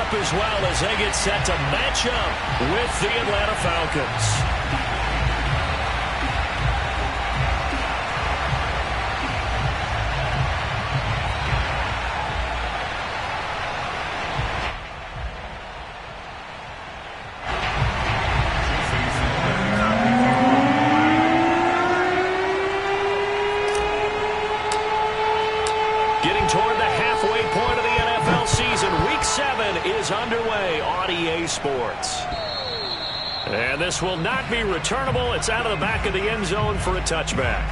up as well as they get set to match up with the Atlanta Falcons. Toward the halfway point of the NFL season, Week 7 is underway on EA Sports. And this will not be returnable. It's out of the back of the end zone for a touchback.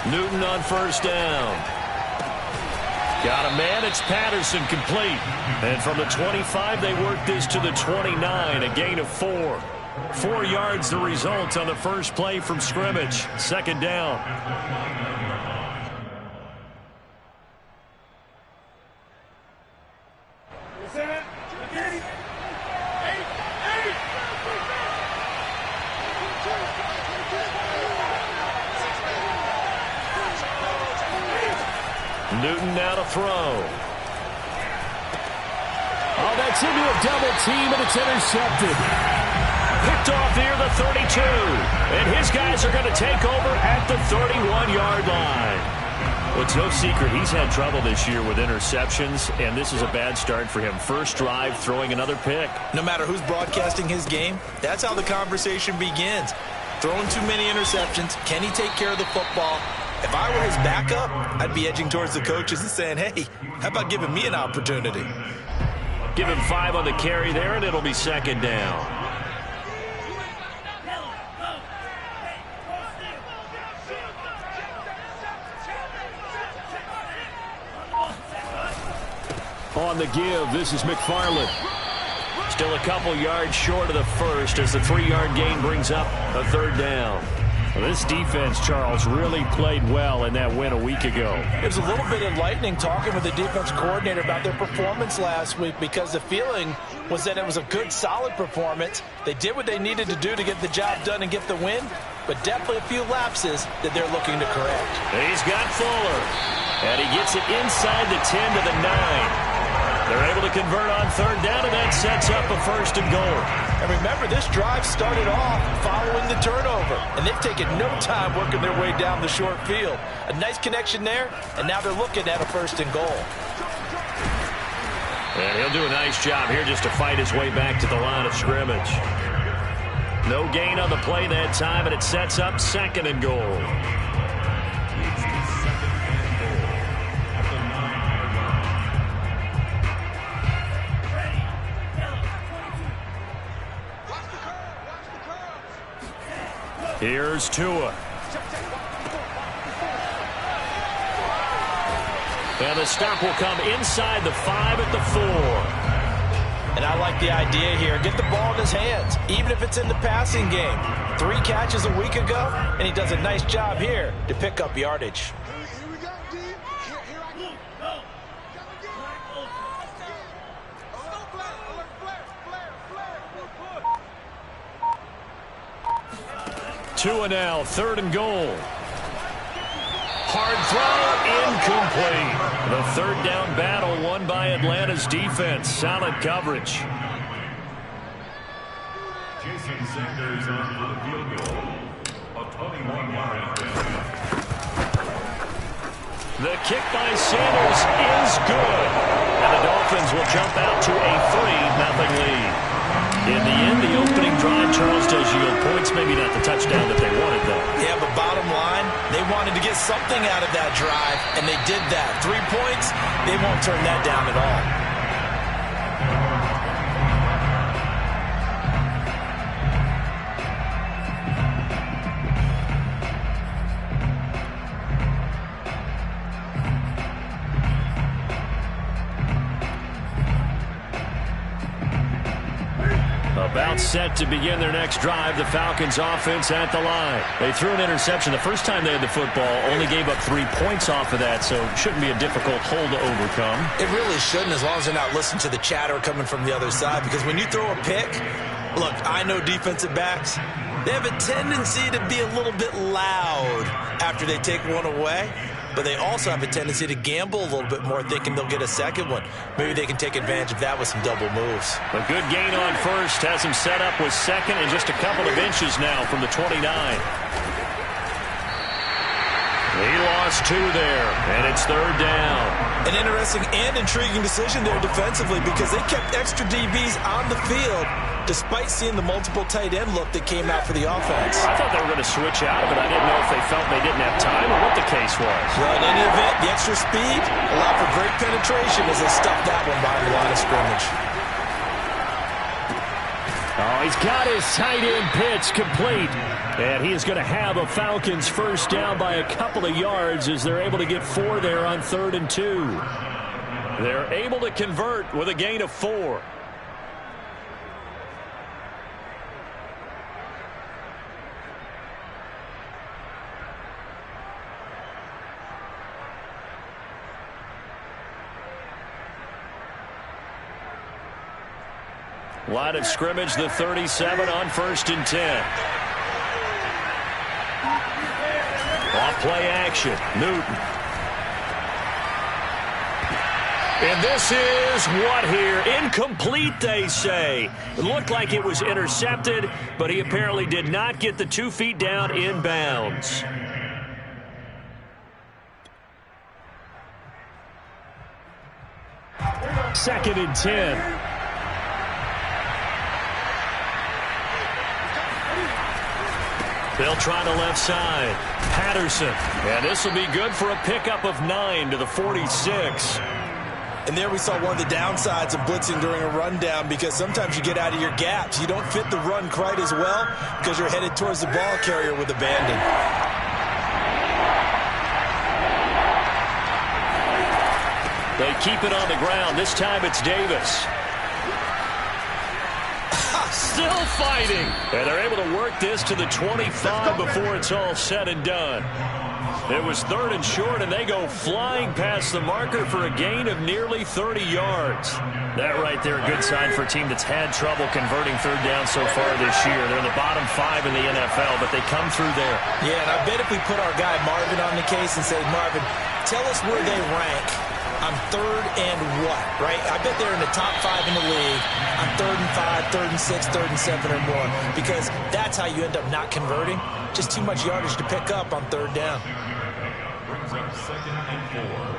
Newton on first down. Got a man. It's Patterson complete. And from the 25, they work this to the 29, a gain of 4. 4 yards the result on the first play from scrimmage. Second down. Newton now to throw. Oh, that's into a double team, and it's intercepted. Picked off near the 32. And his guys are going to take over at the 31-yard line. Well, it's no secret he's had trouble this year with interceptions, and this is a bad start for him. First drive, throwing another pick. No matter who's broadcasting his game, that's how the conversation begins. Throwing too many interceptions. Can he take care of the football? If I were his backup, I'd be edging towards the coaches and saying, hey, how about giving me an opportunity? Give him 5 on the carry there, and it'll be second down. On the give, this is McFarland. Still a couple yards short of the first as the 3-yard gain brings up a third down. Well, this defense, Charles, really played well in that win a week ago. It was a little bit enlightening talking with the defense coordinator about their performance last week because the feeling was that it was a good, solid performance. They did what they needed to do to get the job done and get the win, but definitely a few lapses that they're looking to correct. He's got Fuller, and he gets it inside the 10 to the 9. They're able to convert on third down, and that sets up a first and goal. And remember, this drive started off following the turnover, and they've taken no time working their way down the short field. A nice connection there, and now they're looking at a first and goal. And he'll do a nice job here just to fight his way back to the line of scrimmage. No gain on the play that time, and it sets up second and goal. Here's Tua. And the stop will come inside the 5 at the 4. And I like the idea here. Get the ball in his hands, even if it's in the passing game. 3 catches a week ago, and he does a nice job here to pick up yardage. Tua now, third and goal. Hard throw, incomplete. The third down battle won by Atlanta's defense. Solid coverage. Jason Sanders on the field goal. A 21-yard The kick by Sanders is good. And the Dolphins will jump out to a 3-0 lead. In the end, the opening drive, Charles, does yield points. Maybe not the touchdown that they wanted, though. Yeah, but bottom line, they wanted to get something out of that drive, and they did that. 3 points, they won't turn that down at all. set to begin their next drive. The Falcons offense at the line. They threw an interception the first time they had the football, only gave up 3 points off of that, so it shouldn't be a difficult hole to overcome. It really shouldn't, as long as they're not listening to the chatter coming from the other side, because when you throw a pick, look, I know defensive backs, they have a tendency to be a little bit loud after they take one away. But they also have a tendency to gamble a little bit more, thinking they'll get a second one. Maybe they can take advantage of that with some double moves. A good gain on first has him set up with second and just a couple of inches now from the 29. He lost 2 there, and it's third down. An interesting and intriguing decision there defensively, because they kept extra DBs on the field despite seeing the multiple tight end look that came out for the offense. I thought they were going to switch out, but I didn't know if they felt they didn't have time or what the case was. Well, in any event, the extra speed allowed for great penetration as they stuffed that one behind the line of scrimmage. Oh, he's got his tight end pitch complete. And he is going to have a Falcons first down by a couple of yards as they're able to get 4 there on 3rd and 2. They're able to convert with a gain of 4. Line of scrimmage, the 37 on 1st and 10. Off play action, Newton. And this is what here? Incomplete, they say. It looked like it was intercepted, but he apparently did not get the 2 feet down in bounds. Second and 10. They'll try the left side. Patterson. And this will be good for a pickup of 9 to the 46. And there we saw one of the downsides of blitzing during a rundown, because sometimes you get out of your gaps. You don't fit the run quite as well because you're headed towards the ball carrier with abandon. They keep it on the ground. This time it's Davis. Still fighting. And they're able to work this to the 25 before it's all said and done. It was 3rd and short, and they go flying past the marker for a gain of nearly 30 yards. That right there, a good sign for a team that's had trouble converting 3rd down so far this year. They're in the bottom 5 in the NFL, but they come through there. Yeah, and I bet if we put our guy Marvin on the case and say, Marvin, tell us where they rank on 3rd and what, right? I bet they're in the top 5 in the league on 3rd and 5, 3rd and 6, 3rd and 7 or more, because that's how you end up not converting. Just too much yardage to pick up on 3rd down. Brings up 2nd and 4.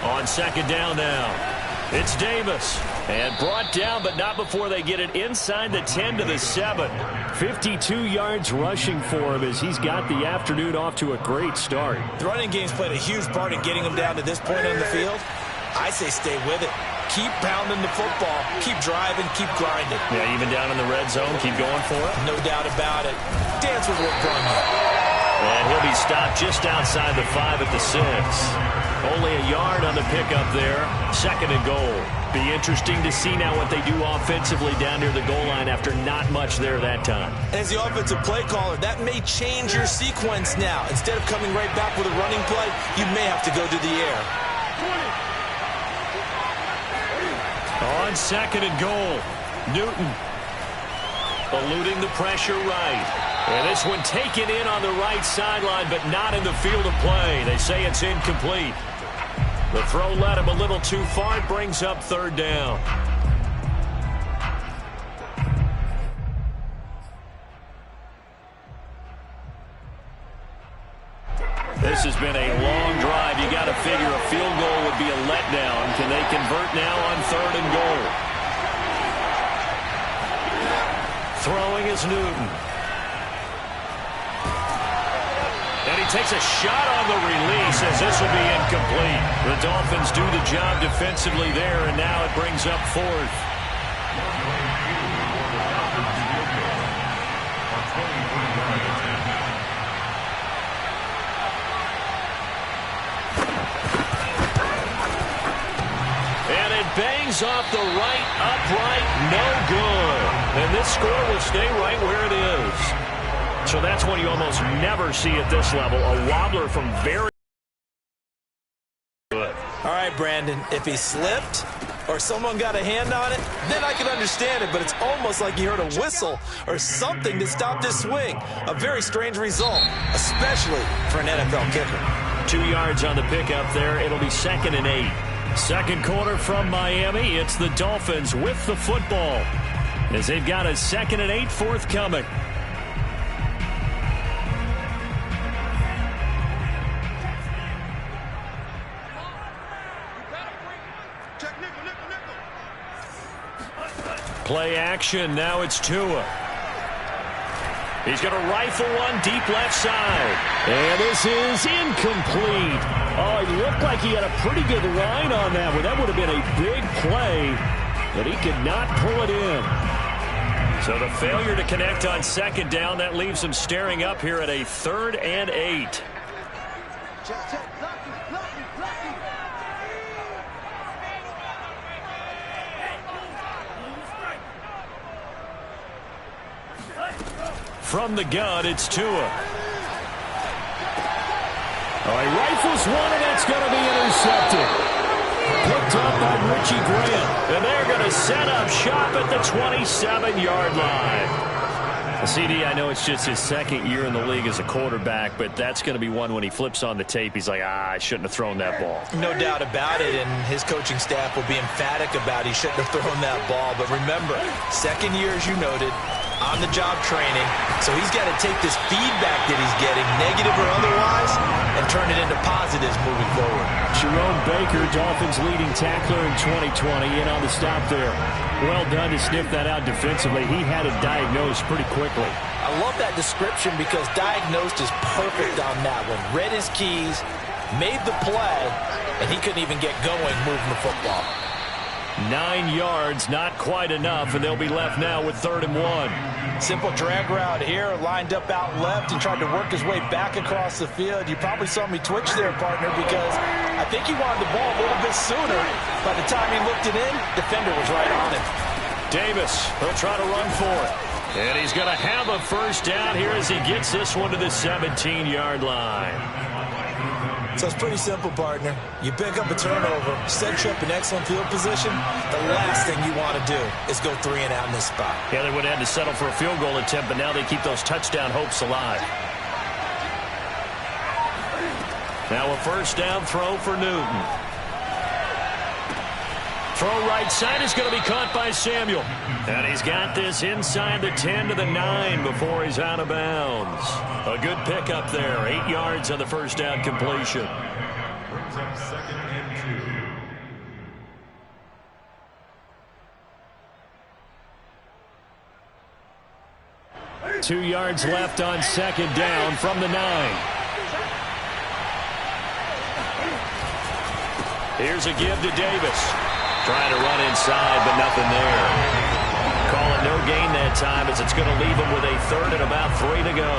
On 2nd down now. It's Davis. And brought down, but not before they get it inside the 10 to the 7. 52 yards rushing for him as he's got the afternoon off to a great start. The running game's played a huge part in getting him down to this point on the field. I say stay with it. Keep pounding the football. Keep driving. Keep grinding. Yeah, even down in the red zone, keep going for it. No doubt about it. Dance with what brung you. And he'll be stopped just outside the 5 at the 6. Only a yard on the pickup there. 2nd and goal. Be interesting to see now what they do offensively down near the goal line after not much there that time. As the offensive play caller, that may change your sequence now. Instead of coming right back with a running play, you may have to go to the air. On 2nd and goal, Newton eluding the pressure right. And this one taken in on the right sideline, but not in the field of play. They say it's incomplete. The throw led him a little too far. It brings up 3rd down. This has been a long drive. You got to figure a field goal would be a letdown. Can they convert now on 3rd and goal? Throwing is Newton. And he takes a shot on the release as this will be incomplete. The Dolphins do the job defensively there, and now it brings up fourth. And it bangs off the right upright, no good. And this score will stay right where it is. So that's one you almost never see at this level. A wobbler from very good. All right, Brandon, if he slipped or someone got a hand on it, then I can understand it, but it's almost like you heard a whistle or something to stop this swing. A very strange result, especially for an NFL kicker. 2 yards on the pickup there. It'll be 2nd and 8. Second quarter from Miami. It's the Dolphins with the football as they've got a 2nd and 8 forthcoming. Play action. Now it's Tua. He's going to rifle one deep left side. And this is incomplete. Oh, it looked like he had a pretty good line on that one. That would have been a big play, but he could not pull it in. So the failure to connect on 2nd down, that leaves him staring up here at a 3rd and 8. From the gun, it's Tua. Oh, he rifles one, and that's going to be intercepted. Picked up by Richie Grant. And they're going to set up shop at the 27-yard line. CD, I know it's just his 2nd year in the league as a quarterback, but that's going to be one when he flips on the tape. He's like, I shouldn't have thrown that ball. No doubt about it, and his coaching staff will be emphatic about he shouldn't have thrown that ball. But remember, 2nd year, as you noted, on-the-job training, so he's got to take this feedback that he's getting, negative or otherwise, and turn it into positives moving forward. Jerome Baker, Dolphins leading tackler in 2020, in on the stop there. Well done to sniff that out defensively. He had it diagnosed pretty quickly. I love that description because diagnosed is perfect on that one. Read his keys, made the play, and he couldn't even get going moving the football. 9 yards, not quite enough, and they'll be left now with 3rd and 1. Simple drag route here, lined up out left and tried to work his way back across the field. You probably saw me twitch there, partner, because I think he wanted the ball a little bit sooner. By the time he looked it in, defender was right on him. Davis, he'll try to run for it. And he's going to have a 1st down here as he gets this one to the 17-yard line. So it's pretty simple, partner. You pick up a turnover, set you up in excellent field position. The last thing you want to do is go 3 and out in this spot. Yeah, they would have had to settle for a field goal attempt, but now they keep those touchdown hopes alive. Now a 1st down throw for Newton. Throw right side is going to be caught by Samuel. And he's got this inside the 10 to the 9 before he's out of bounds. A good pickup there. 8 yards on the 1st down completion. Brings up 2nd and 2. 2 yards left on 2nd down from the 9. Here's a give to Davis. Trying to run inside, but nothing there. Call it no gain that time as it's going to leave him with a 3rd and about 3 to go.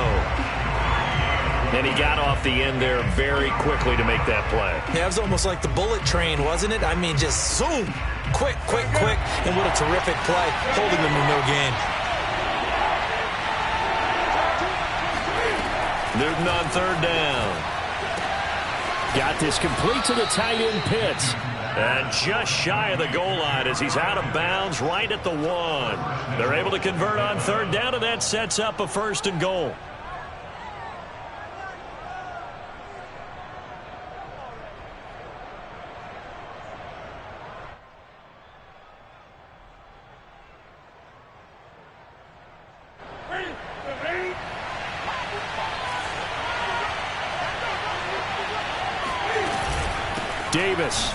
And he got off the end there very quickly to make that play. Yeah, it was almost like the bullet train, wasn't it? I mean, just zoom. Quick, quick, quick. And what a terrific play, holding them to no gain. Newton on 3rd down. Got this complete to the tight end Pitts. And just shy of the goal line as he's out of bounds right at the 1. They're able to convert on 3rd down, and that sets up a 1st and goal. Davis.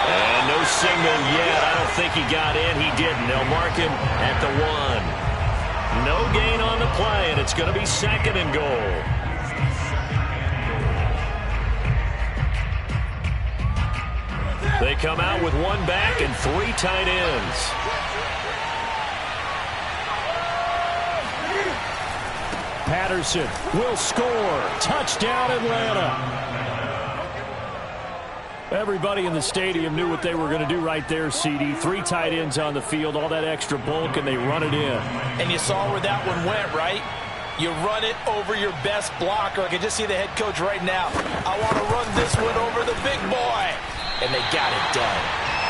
And no signal yet. I don't think he got in. He didn't. They'll mark him at the 1. No gain on the play, and it's going to be 2nd and goal. They come out with one back and 3 tight ends. Patterson will score. Touchdown, Atlanta. Everybody in the stadium knew what they were going to do right there, CD. 3 tight ends on the field, all that extra bulk, and they run it in. And you saw where that one went, right? You run it over your best blocker. I can just see the head coach right now. I want to run this one over the big boy. And they got it done.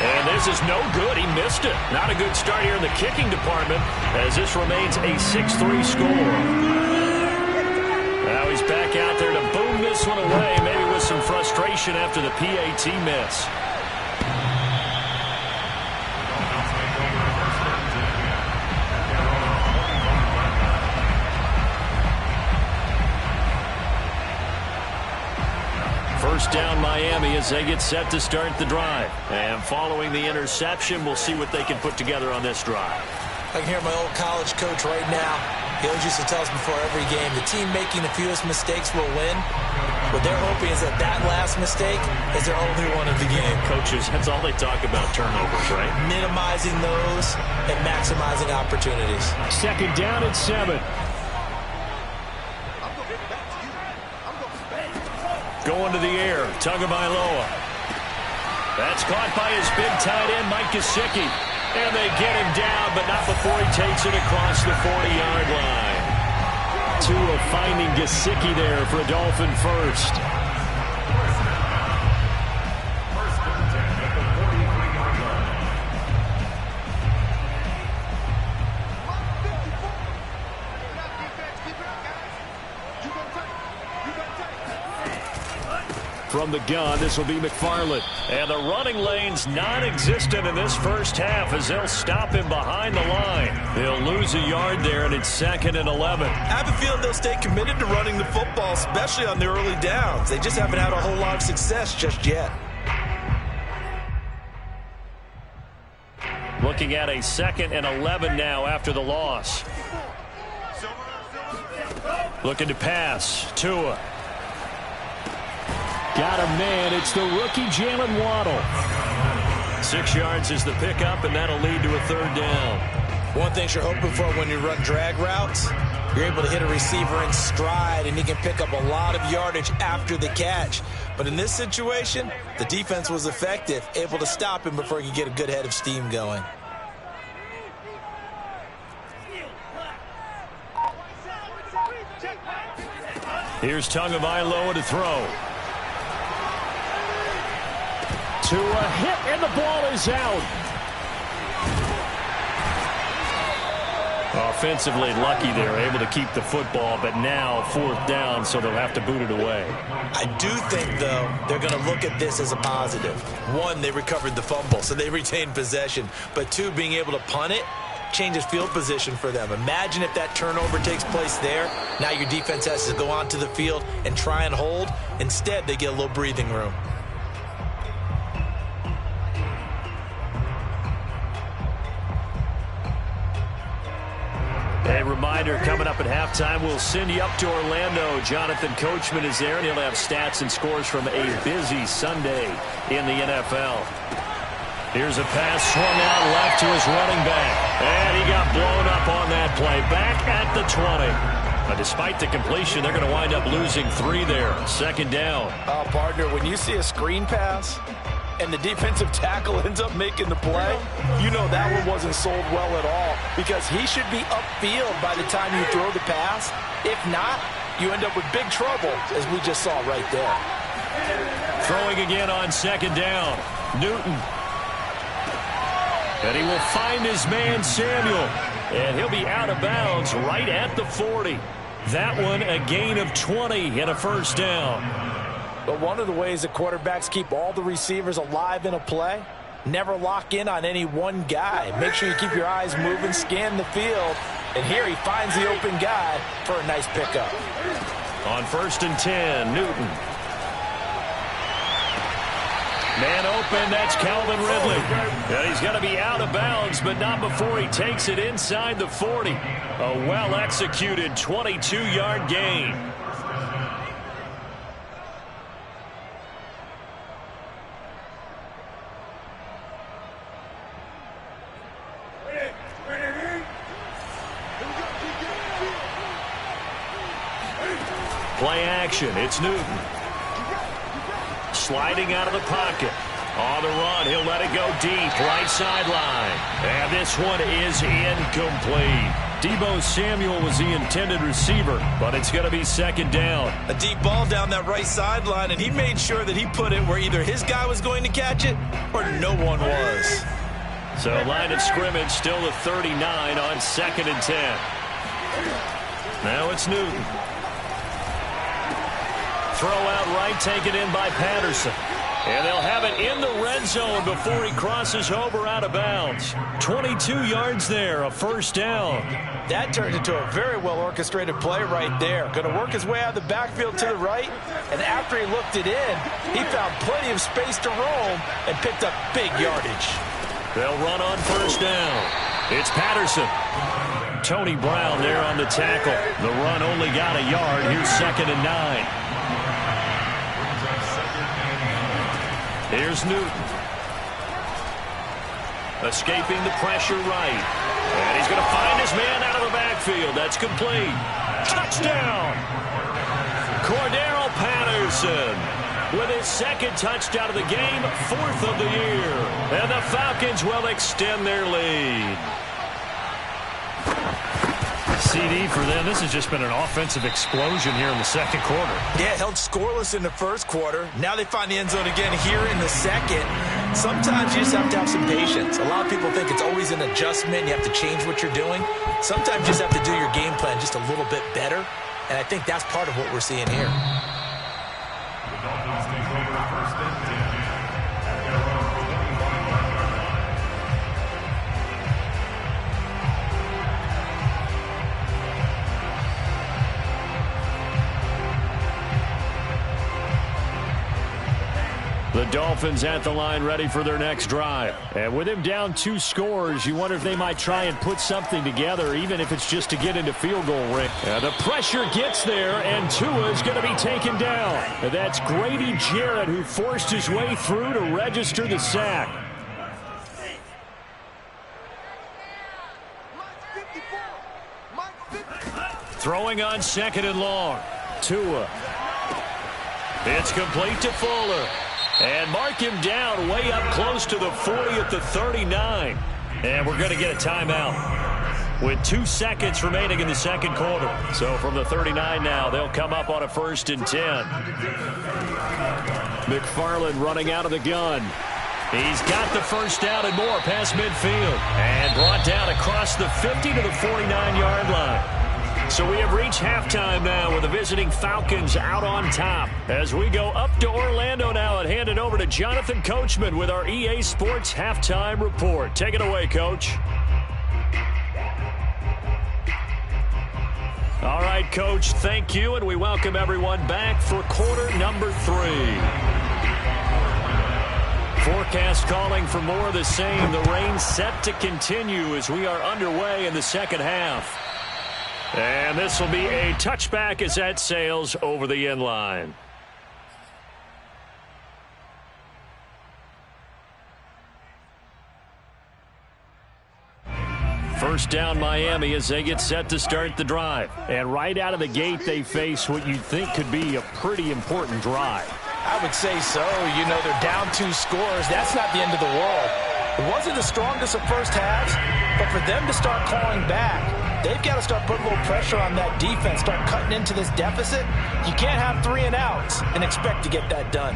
And this is no good. He missed it. Not a good start here in the kicking department as this remains a 6-3 score. Now he's back out there to boom this one away, maybe with some frustration after the PAT miss. First down Miami as they get set to start the drive. And following the interception, we'll see what they can put together on this drive. I can hear my old college coach right now. He always used to tell us before every game, the team making the fewest mistakes will win. What they're hoping is that that last mistake is their only one of the game. Coaches, that's all they talk about, turnovers, right? Minimizing those and maximizing opportunities. Second down and 7. Going to the air, Tagovailoa. That's caught by his big tight end, Mike Gesicki. And they get him down, but not before he takes it across the 40-yard line. Tua finding Gesicki there for a Dolphin first. From the gun, this will be McFarland. And the running lane's non-existent in this first half as they'll stop him behind the line. They'll lose a yard there, and it's 2nd and 11. I have a feeling they'll stay committed to running the football, especially on the early downs. They just haven't had a whole lot of success just yet. Looking at a 2nd and 11 now after the loss. Looking to pass. Tua. Got a man. It's the rookie Jalen Waddle. 6 yards is the pickup, and that'll lead to a 3rd down. One thing you're hoping for when you run drag routes, you're able to hit a receiver in stride, and he can pick up a lot of yardage after the catch. But in this situation, the defense was effective, able to stop him before he could get a good head of steam going. Here's Tagovailoa to throw. To a hit, and the ball is out. Offensively lucky they're able to keep the football, but now 4th down, so they'll have to boot it away. I do think, though, they're going to look at this as a positive. 1, they recovered the fumble, so they retained possession. But 2, being able to punt it changes field position for them. Imagine if that turnover takes place there. Now your defense has to go onto the field and try and hold. Instead, they get a little breathing room. A reminder, coming up at halftime, we'll send you up to Orlando. Jonathan Coachman is there, and he'll have stats and scores from a busy Sunday in the NFL. Here's a pass swung out left to his running back. And he got blown up on that play. Back at the 20. But despite the completion, they're going to wind up losing 3 there. 2nd down. Oh, partner, when you see a screen pass and the defensive tackle ends up making the play, you know that one wasn't sold well at all, because he should be upfield by the time you throw the pass. If not, you end up with big trouble, as we just saw right there. Throwing again on 2nd down. Newton. And he will find his man, Samuel. And he'll be out of bounds right at the 40. That one a gain of 20 and a 1st down. But one of the ways that quarterbacks keep all the receivers alive in a play, never lock in on any one guy. Make sure you keep your eyes moving, scan the field. And here he finds the open guy for a nice pickup. On 1st and 10, Newton. Man open, that's Calvin Ridley. And he's going to be out of bounds, but not before he takes it inside the 40. A well-executed 22-yard gain. Play action. It's Newton. Sliding out of the pocket. On the run, he'll let it go deep, right sideline. And this one is incomplete. Deebo Samuel was the intended receiver, but it's going to be second down. A deep ball down that right sideline, and he made sure that he put it where either his guy was going to catch it or no one was. So line of scrimmage still the 39 on 2nd and 10. Now it's Newton. Throw out right, taken in by Patterson. And they'll have it in the red zone before he crosses over out of bounds. 22 yards there, a first down. That turned into a very well-orchestrated play right there. Going to work his way out of the backfield to the right, and after he looked it in, he found plenty of space to roam and picked up big yardage. They'll run on first down. It's Patterson. Tony Brown there on the tackle. The run only got a yard. Here's 2nd and 9. Here's Newton. Escaping the pressure right. And he's going to find his man out of the backfield. That's complete. Touchdown! Cordero Patterson with his 2nd touchdown of the game, 4th of the year. And the Falcons will extend their lead. CD for them. This has just been an offensive explosion here in the second quarter. Yeah, held scoreless in the first quarter. Now they find the end zone again here in the second. Sometimes you just have to have some patience. A lot of people think it's always an adjustment. You have to change what you're doing. Sometimes you just have to do your game plan just a little bit better. And I think that's part of what we're seeing here. The Dolphins take over 1st and 10. The Dolphins at the line ready for their next drive. And with him down 2 scores, you wonder if they might try and put something together, even if it's just to get into field goal range. The pressure gets there, and Tua is going to be taken down. And that's Grady Jarrett who forced his way through to register the sack. Throwing on 2nd and long. Tua. It's complete to Fuller. And mark him down way up close to the 40 at the 39. And we're going to get a timeout with 2 seconds remaining in the second quarter. So from the 39 now, they'll come up on a 1st and 10. McFarland running out of the gun. He's got the first down and more past midfield. And brought down across the 50 to the 49-yard line. So we have reached halftime now with the visiting Falcons out on top. As we go up to Orlando now and hand it over to Jonathan Coachman with our EA Sports Halftime Report. Take it away, Coach. All right, Coach, thank you, and we welcome everyone back for quarter number 3. Forecast calling for more of the same. The rain set to continue as we are underway in the second half. And this will be a touchback as that sails over the end line. First down Miami as they get set to start the drive. And right out of the gate they face what you'd think could be a pretty important drive. I would say so. You know, they're down 2 scores. That's not the end of the world. It wasn't the strongest of first halves, but for them to start calling back, they've got to start putting a little pressure on that defense, start cutting into this deficit. You can't have 3 and outs and expect to get that done.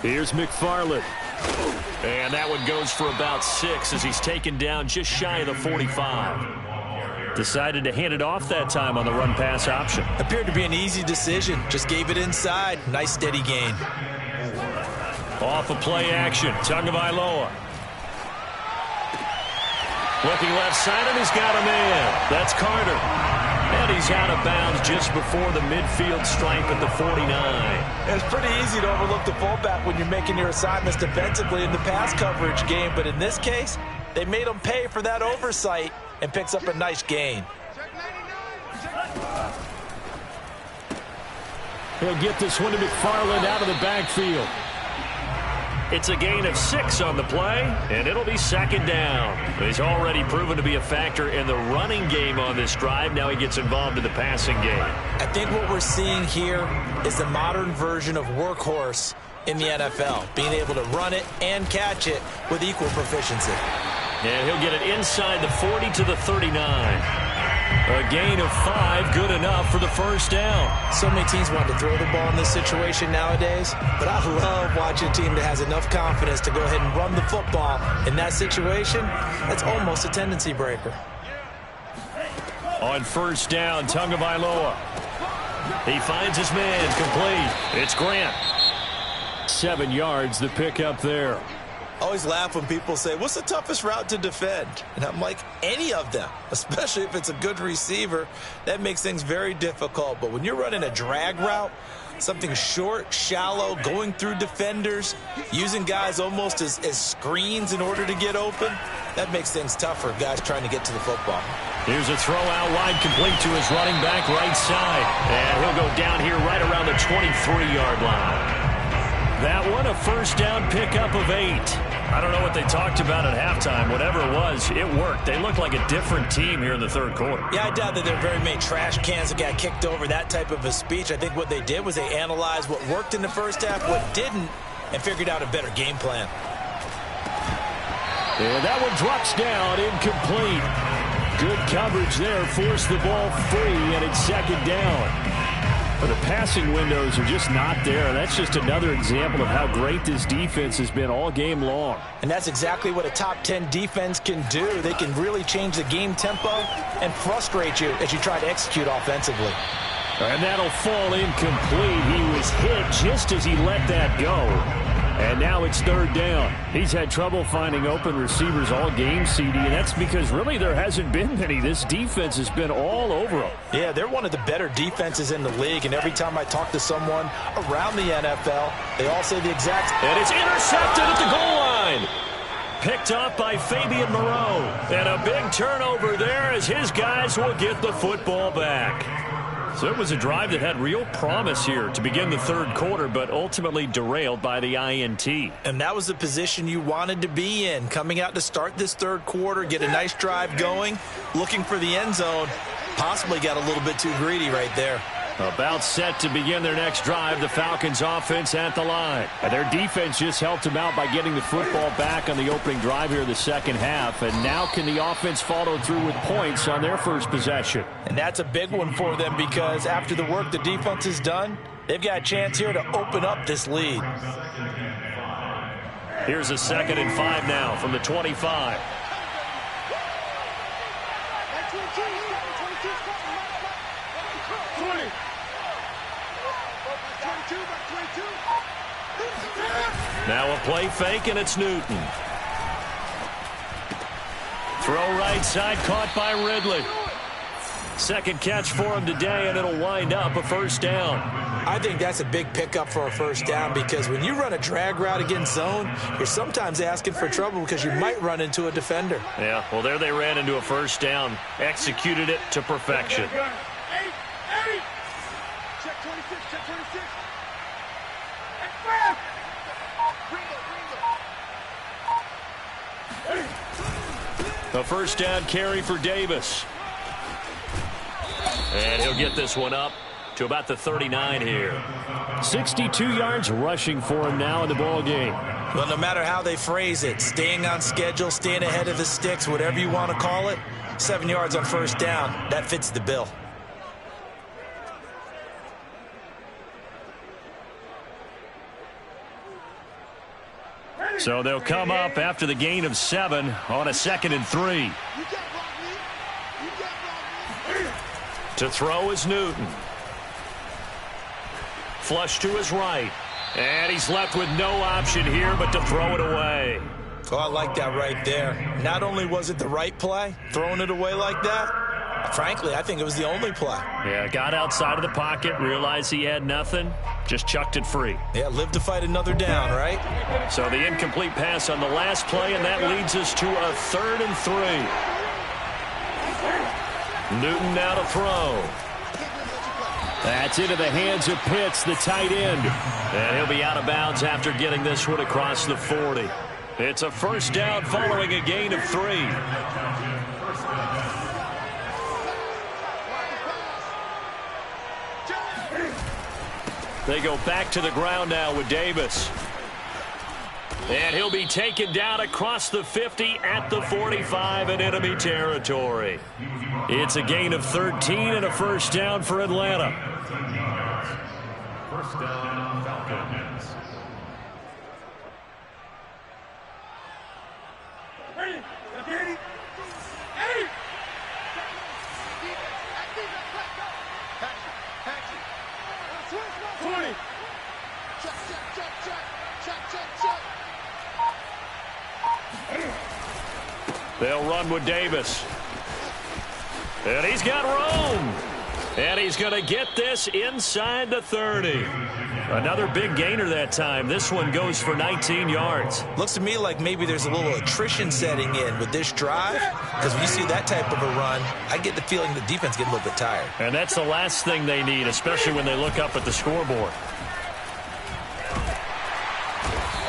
Here's McFarland. And that one goes for about 6 as he's taken down just shy of the 45. Decided to hand it off that time on the run-pass option. Appeared to be an easy decision. Just gave it inside. Nice steady gain. Off of play action. Tagovailoa. Looking left side, and he's got a man. That's Carter. And he's out of bounds just before the midfield stripe at the 49. It's pretty easy to overlook the fullback when you're making your assignments defensively in the pass coverage game. But in this case, they made him pay for that oversight and picks up a nice gain. He'll get this one to McFarland out of the backfield. It's a gain of 6 on the play, and it'll be second down. He's already proven to be a factor in the running game on this drive. Now he gets involved in the passing game. I think what we're seeing here is the modern version of workhorse in the NFL, being able to run it and catch it with equal proficiency. And he'll get it inside the 40 to the 39. A gain of 5, good enough for the first down. So many teams want to throw the ball in this situation nowadays, but I love watching a team that has enough confidence to go ahead and run the football. In that situation, that's almost a tendency breaker. On first down, Tagovailoa. He finds his man, complete. It's Grant. 7 yards, the pickup there. I always laugh when people say, what's the toughest route to defend? And I'm like, any of them, especially if it's a good receiver. That makes things very difficult. But when you're running a drag route, something short, shallow, going through defenders, using guys almost as screens in order to get open, that makes things tougher, guys trying to get to the football. Here's a throw out wide, complete to his running back right side. And he'll go down here right around the 23-yard line. That one, a first down pickup of 8. I don't know what they talked about at halftime. Whatever it was, it worked. They looked like a different team here in the third quarter. Yeah, I doubt that there are very many trash cans that got kicked over, that type of a speech. I think what they did was they analyzed what worked in the first half, what didn't, and figured out a better game plan. And that one drops down, incomplete. Good coverage there, forced the ball free, and it's second down. But the passing windows are just not there. That's just another example of how great this defense has been all game long. And that's exactly what a top 10 defense can do. They can really change the game tempo and frustrate you as you try to execute offensively. And that'll fall incomplete. He was hit just as he let that go. And now it's third down. He's had trouble finding open receivers all game, CD, and that's because really there hasn't been many. This defense has been all over them. Yeah, they're one of the better defenses in the league, and every time I talk to someone around the NFL, they all say the exact... And it's intercepted at the goal line. Picked up by Fabian Moreau. And a big turnover there as his guys will get the football back. So it was a drive that had real promise here to begin the third quarter, but ultimately derailed by the INT. And that was the position you wanted to be in, coming out to start this third quarter, get a nice drive going, looking for the end zone. Possibly got a little bit too greedy right there. About set to begin their next drive, the Falcons offense at the line. And their defense just helped them out by getting the football back on the opening drive here in the second half. And now can the offense follow through with points on their first possession? And that's a big one for them because after the work the defense has done, they've got a chance here to open up this lead. Here's a 2nd and 5 now from the 25. Now a play fake, and it's Newton. Throw right side, caught by Ridley. Second catch for him today, and it'll wind up a first down. I think that's a big pickup for a first down because when you run a drag route against zone, you're sometimes asking for trouble because you might run into a defender. Yeah, well, there they ran into a first down, executed it to perfection. A first down carry for Davis. And he'll get this one up to about the 39 here. 62 yards rushing for him now in the ball game. Well, no matter how they phrase it, staying on schedule, staying ahead of the sticks, whatever you want to call it, 7 yards on first down, that fits the bill. So they'll come up after the gain of 7 on a 2nd and 3. To throw is Newton. Flush to his right. And he's left with no option here but to throw it away. Oh, I like that right there. Not only was it the right play, throwing it away like that, frankly, I think it was the only play. Yeah, got outside of the pocket, realized he had nothing, just chucked it free. Yeah, live to fight another down, right? So the incomplete pass on the last play, and that leads us to a 3rd and 3. Newton now to throw. That's into the hands of Pitts, the tight end. And he'll be out of bounds after getting this one across the 40. It's a first down following a gain of 3. They go back to the ground now with Davis. And he'll be taken down across the 50 at the 45 in enemy territory. It's a gain of 13 and a first down for Atlanta. First down, Falcons. They'll run with Davis. And he's got room. And he's going to get this inside the 30. Another big gainer that time. This one goes for 19 yards. Looks to me like maybe there's a little attrition setting in with this drive, because when you see that type of a run, I get the feeling the defense get a little bit tired. And that's the last thing they need, especially when they look up at the scoreboard.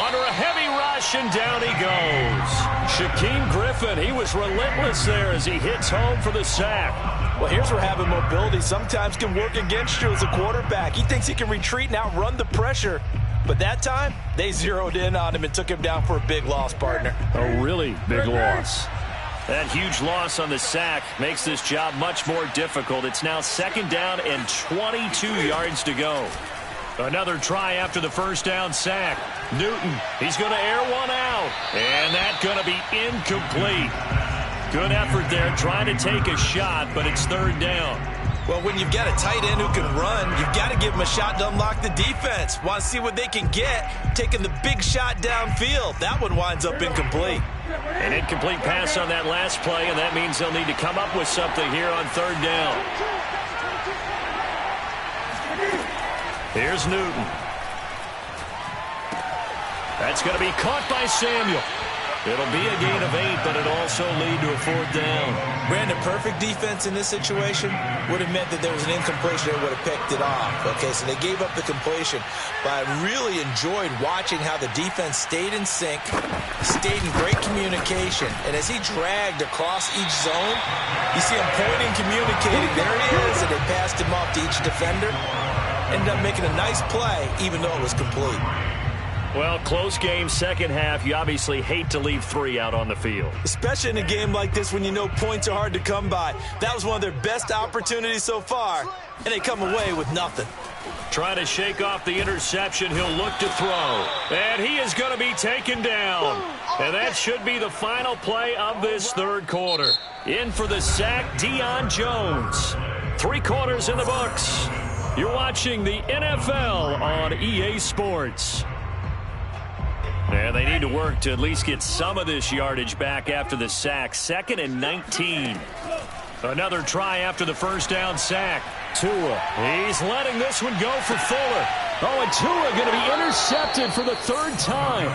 Under a heavy rush, and down he goes. Shaquem Griffin, he was relentless there as he hits home for the sack. Well, here's where having mobility sometimes can work against you as a quarterback. He thinks he can retreat and outrun the pressure. But that time, they zeroed in on him and took him down for a big loss, partner. A really big loss. That huge loss on the sack makes this job much more difficult. It's now second down and 22 yards to go. Another try after the first down sack. Newton, he's going to air one out. And that's going to be incomplete. Good effort there trying to take a shot, but it's third down. Well, when you've got a tight end who can run, you've got to give him a shot to unlock the defense. Want to see what they can get, taking the big shot downfield. That one winds up incomplete. An incomplete pass on that last play, and that means they'll need to come up with something here on third down. Here's Newton. That's going to be caught by Samuel. It'll be a gain of 8, but it'll also lead to a fourth down. Brandon, perfect defense in this situation would have meant that there was an incompletion. They would have picked it off. Okay, so they gave up the completion. But I really enjoyed watching how the defense stayed in sync, stayed in great communication. And as he dragged across each zone, you see him pointing, communicating. There he is, and they passed him off to each defender. Ended up making a nice play, even though it was complete. Well, close game, second half. You obviously hate to leave 3 out on the field. Especially in a game like this when you know points are hard to come by. That was one of their best opportunities so far, and they come away with nothing. Trying to shake off the interception. He'll look to throw. And he is going to be taken down. And that should be the final play of this third quarter. In for the sack, Deion Jones. 3 quarters in the books. You're watching the NFL on EA Sports. And they need to work to at least get some of this yardage back after the sack. 2nd and 19. Another try after the first down sack. Tua. He's letting this one go for Fuller. Oh, and Tua going to be intercepted for the 3rd time.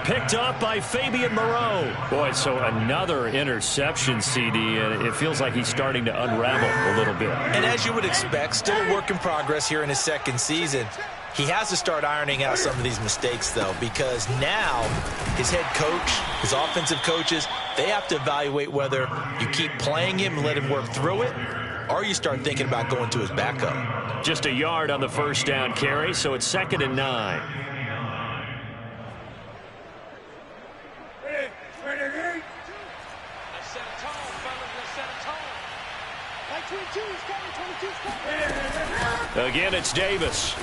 Picked up by Fabian Moreau. Boy, so another interception, CD, and it feels like he's starting to unravel a little bit. And as you would expect, still a work in progress here in his second season. He has to start ironing out some of these mistakes, though, because now his head coach, his offensive coaches, they have to evaluate whether you keep playing him and let him work through it, or you start thinking about going to his backup. Just a yard on the first down carry, so it's 2nd and 9. Again, it's Davis.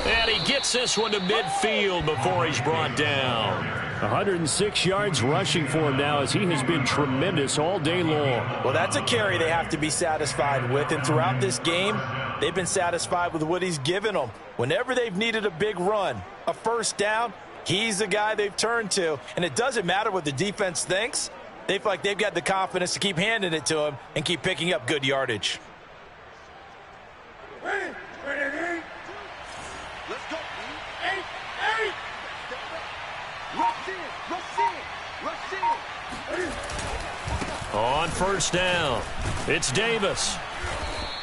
And he gets this one to midfield before he's brought down. 106 yards rushing for him now as he has been tremendous all day long. Well, that's a carry they have to be satisfied with. And throughout this game, they've been satisfied with what he's given them. Whenever they've needed a big run, a first down, he's the guy they've turned to. And it doesn't matter what the defense thinks. They feel like they've got the confidence to keep handing it to him and keep picking up good yardage. Let's go. 8. Rush in. On first down, it's Davis.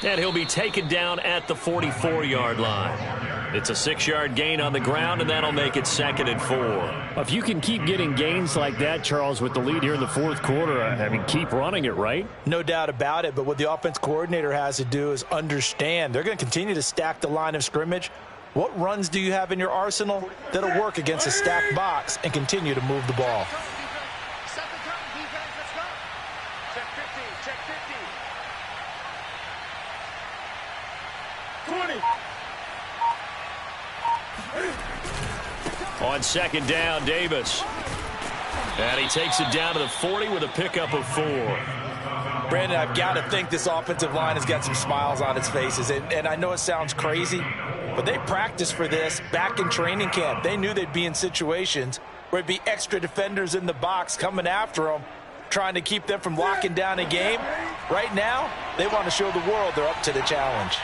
And he'll be taken down at the 44-yard line. It's a 6-yard gain on the ground, and that'll make it 2nd and 4. If you can keep getting gains like that, Charles, with the lead here in the fourth quarter, I mean, keep running it, right? No doubt about it, but what the offense coordinator has to do is understand they're going to continue to stack the line of scrimmage. What runs do you have in your arsenal that'll work against a stacked box and continue to move the ball? Set the time, defense. Let's go. Check 50. Check 50. 20. On 2nd down, Davis. And he takes it down to the 40 with a pickup of 4. Brandon, I've got to think this offensive line has got some smiles on its faces. And I know it sounds crazy, but they practiced for this back in training camp. They knew they'd be in situations where it'd be extra defenders in the box coming after them, trying to keep them from locking down a game. Right now, they want to show the world they're up to the challenge.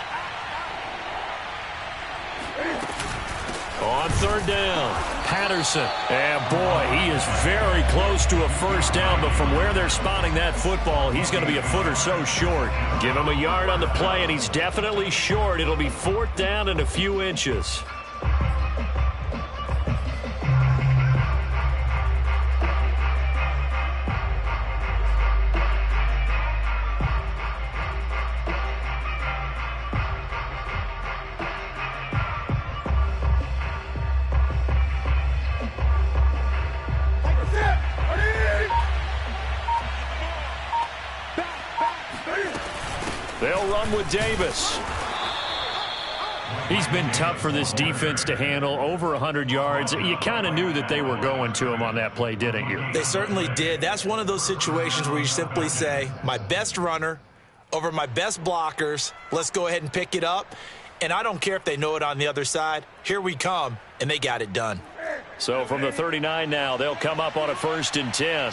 On 3rd down, Patterson. And boy, he is very close to a first down, but from where they're spotting that football, he's going to be a foot or so short. Give him a yard on the play, and he's definitely short. It'll be 4th down and a few inches. They'll run with Davis. He's been tough for this defense to handle, over 100 yards. You kind of knew that they were going to him on that play, didn't you? They certainly did. That's one of those situations where you simply say, my best runner over my best blockers, let's go ahead and pick it up. And I don't care if they know it on the other side. Here we come, and they got it done. So from the 39 now, they'll come up on a 1st and 10.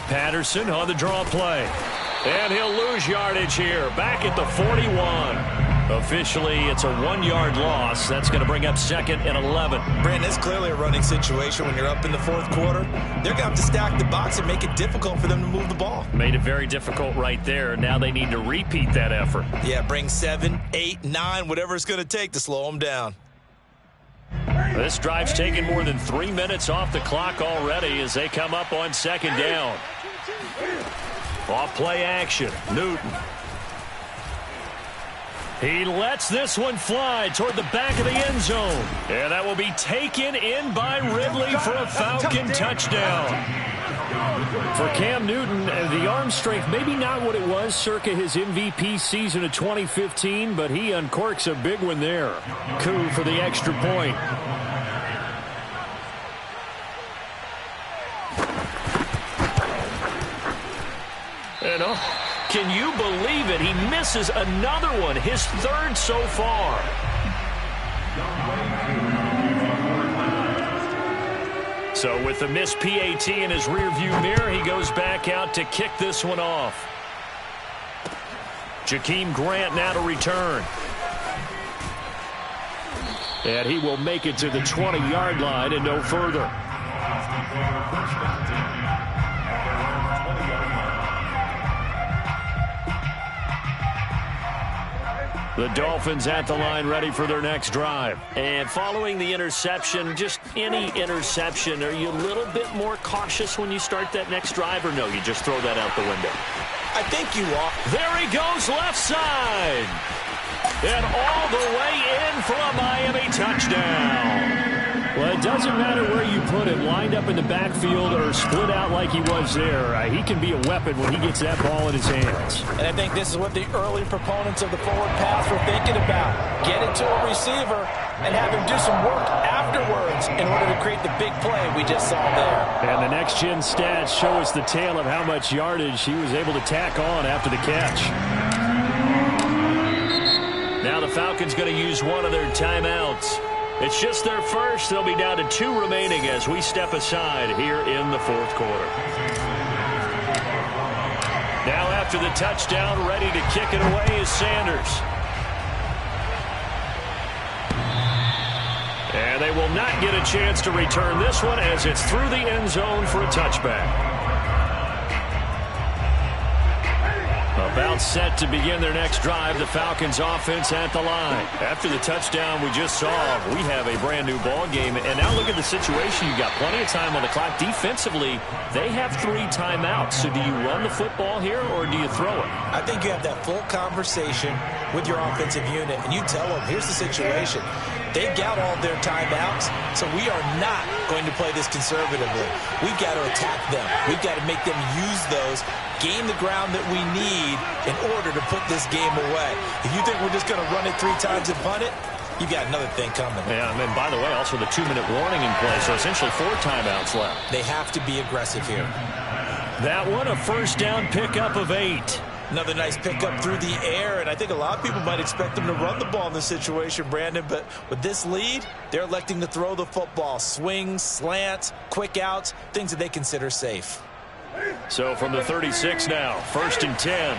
Patterson on the draw play. And he'll lose yardage here, back at the 41. Officially, it's a 1-yard loss. That's going to bring up 2nd and 11. Brandon, it's clearly a running situation when you're up in the fourth quarter. They're going to have to stack the box and make it difficult for them to move the ball. Made it very difficult right there. Now they need to repeat that effort. Yeah, bring 7, 8, 9, whatever it's going to take to slow them down. This drive's taken more than 3 minutes off the clock already as they come up on 2nd down. Off play action, Newton. He lets this one fly toward the back of the end zone. And that will be taken in by Ridley for a Falcon touchdown. For Cam Newton, the arm strength, maybe not what it was circa his MVP season of 2015, but he uncorks a big one there. Coup for the extra point. And can you believe it? He misses another one, his 3rd so far. So with the missed PAT in his rearview mirror, he goes back out to kick this one off. Jakeem Grant now to return. And he will make it to the 20-yard line and no further. The Dolphins at the line ready for their next drive. And following the interception, just any interception, are you a little bit more cautious when you start that next drive, or no, you just throw that out the window? I think you are. There he goes, left side. And all the way in for a Miami touchdown. Well, it doesn't matter where you put him, lined up in the backfield or split out like he was there. He can be a weapon when he gets that ball in his hands. And I think this is what the early proponents of the forward pass were thinking about. Get it to a receiver and have him do some work afterwards in order to create the big play we just saw there. And the next-gen stats show us the tale of how much yardage he was able to tack on after the catch. Now the Falcons going to use one of their timeouts. It's just their first. They'll be down to 2 remaining as we step aside here in the fourth quarter. Now after the touchdown, ready to kick it away is Sanders. And they will not get a chance to return this one as it's through the end zone for a touchback. About set to begin their next drive. The Falcons offense at the line. After the touchdown we just saw, we have a brand new ball game. And now look at the situation. You've got plenty of time on the clock. Defensively, they have 3 timeouts. So do you run the football here or do you throw it? I think you have that full conversation with your offensive unit, and you tell them, here's the situation. They've got all their timeouts, so we are not going to play this conservatively. We've got to attack them. We've got to make them use those, gain the ground that we need in order to put this game away. If you think we're just going to run it 3 times and punt it, you've got another thing coming. Yeah, and then, by the way, also the 2-minute warning in play, so essentially 4 timeouts left. They have to be aggressive here. That one, a first down pickup of 8. Another nice pickup through the air, and I think a lot of people might expect them to run the ball in this situation, Brandon, but with this lead, they're electing to throw the football. Swings, slants, quick outs, things that they consider safe. So from the 36 now, 1st and 10.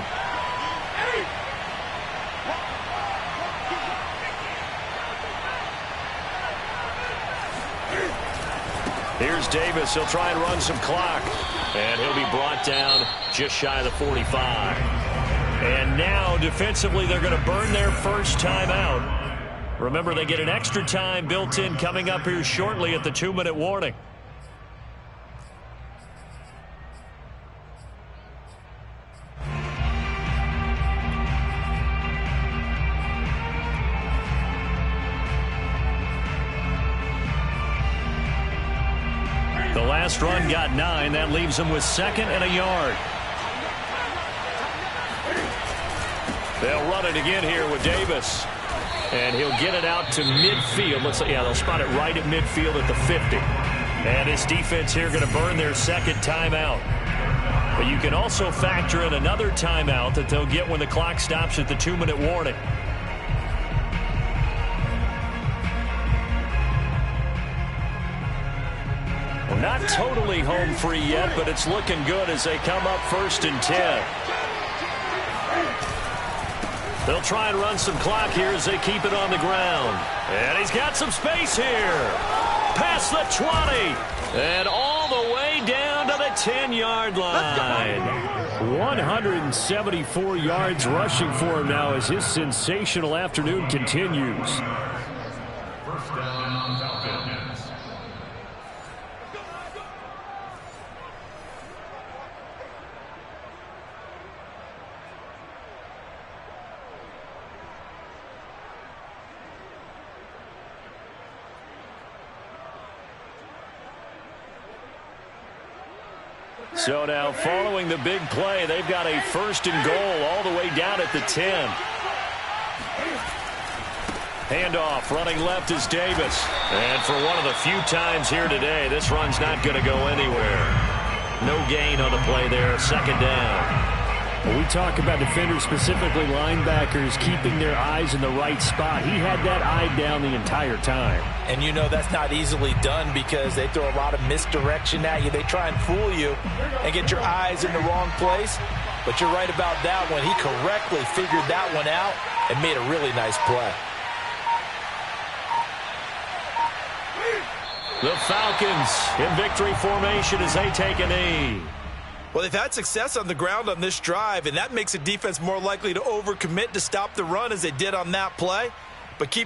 Here's Davis. He'll try and run some clock. And he'll be brought down just shy of the 45. And now, defensively, they're going to burn their first timeout. Remember, they get an extra time built in coming up here shortly at the 2-minute warning. The last run got 9. That leaves them with 2nd and a yard. They'll run it again here with Davis. And he'll get it out to midfield. They'll spot it right at midfield at the 50. And his defense here going to burn their 2nd timeout. But you can also factor in another timeout that they'll get when the clock stops at the 2-minute warning. Well, not totally home free yet, but it's looking good as they come up 1st and 10. They'll try and run some clock here as they keep it on the ground. And he's got some space here. Past the 20. And all the way down to the 10-yard line. 174 yards rushing for him now as his sensational afternoon continues. First down, Falcons. So now following the big play, they've got a 1st and goal all the way down at the 10. Handoff, running left is Davis. And for one of the few times here today, this run's not going to go anywhere. No gain on the play there, 2nd down. Well, we talk about defenders, specifically linebackers, keeping their eyes in the right spot. He had that eye down the entire time. And you know that's not easily done because they throw a lot of misdirection at you. They try and fool you and get your eyes in the wrong place. But you're right about that one. He correctly figured that one out and made a really nice play. The Falcons in victory formation as they take a knee. Well, they've had success on the ground on this drive, and that makes a defense more likely to overcommit to stop the run as they did on that play. But keep